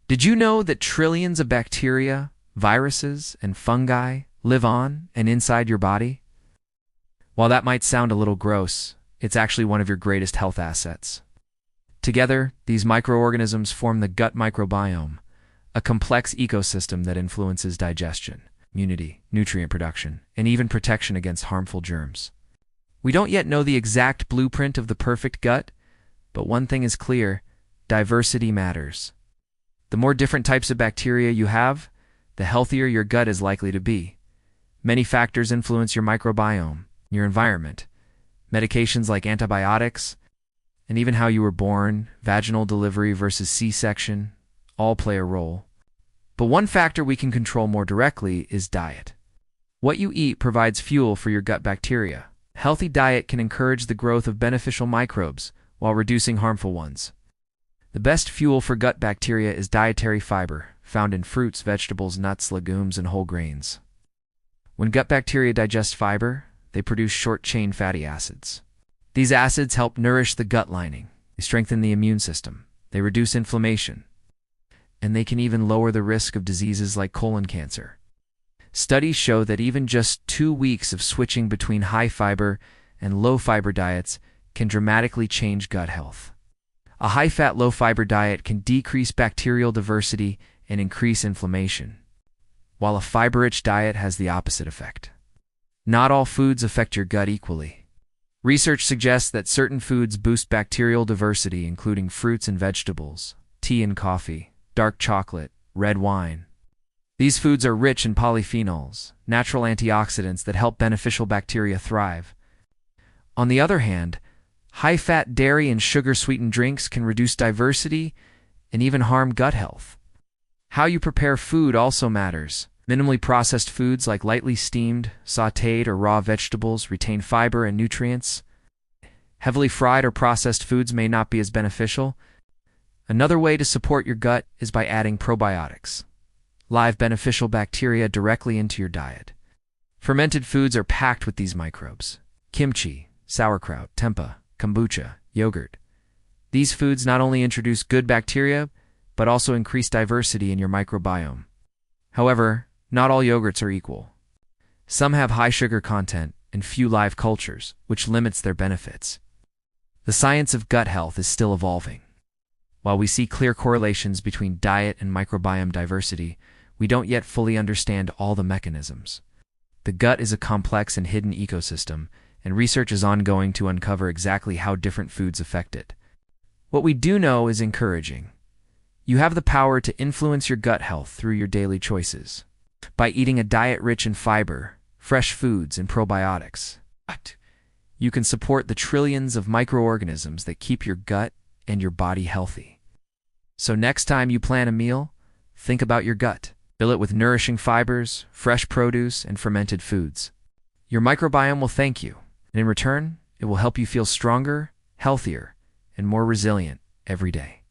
Did you know that trillions of bacteria, viruses, and fungi live on and inside your body? While that might sound a little gross, it's actually one of your greatest health assets. Together, these microorganisms form the gut microbiome, a complex ecosystem that influences digestion, immunity, nutrient production, and even protection against harmful germs. We don't yet know the exact blueprint of the perfect gut, but one thing is clear: diversity matters. The more different types of bacteria you have, the healthier your gut is likely to be. Many factors influence your microbiome, your environment. Medications like antibiotics, and even how you were born, vaginal delivery versus C-section, all play a role. But one factor we can control more directly is diet. What you eat provides fuel for your gut bacteria. A healthy diet can encourage the growth of beneficial microbes while reducing harmful ones. The best fuel for gut bacteria is dietary fiber, found in fruits, vegetables, nuts, legumes, and whole grains. When gut bacteria digest fiber, they produce short-chain fatty acids. These acids help nourish the gut lining. They strengthen the immune system. They reduce inflammation. And they can even lower the risk of diseases like colon cancer. Studies show that even just 2 weeks of switching between high-fiber and low-fiber diets can dramatically change gut health. A high-fat, low-fiber diet can decrease bacterial diversity and increase inflammation, while a fiber-rich diet has the opposite effect. Not all foods affect your gut equally. Research suggests that certain foods boost bacterial diversity, including fruits and vegetables, tea and coffee, dark chocolate, red wine. These foods are rich in polyphenols, natural antioxidants that help beneficial bacteria thrive. On the other hand, high-fat dairy and sugar-sweetened drinks can reduce diversity and even harm gut health. How you prepare food also matters. Minimally processed foods like lightly steamed, sautéed, or raw vegetables retain fiber and nutrients. Heavily fried or processed foods may not be as beneficial. Another way to support your gut is by adding probiotics, live beneficial bacteria, directly into your diet. Fermented foods are packed with these microbes. Kimchi, sauerkraut, tempeh, kombucha, yogurt. These foods not only introduce good bacteria, but also increase diversity in your microbiome. However, not all yogurts are equal. Some have high sugar content and few live cultures, which limits their benefits. The science of gut health is still evolving. While we see clear correlations between diet and microbiome diversity, we don't yet fully understand all the mechanisms. The gut is a complex and hidden ecosystem, and research is ongoing to uncover exactly how different foods affect it. What we do know is encouraging. You have the power to influence your gut health through your daily choices. By eating a diet rich in fiber, fresh foods, and probiotics, you can support the trillions of microorganisms that keep your gut and your body healthy. So next time you plan a meal, think about your gut. Fill it with nourishing fibers, fresh produce, and fermented foods. Your microbiome will thank you, and in return, it will help you feel stronger, healthier, and more resilient every day.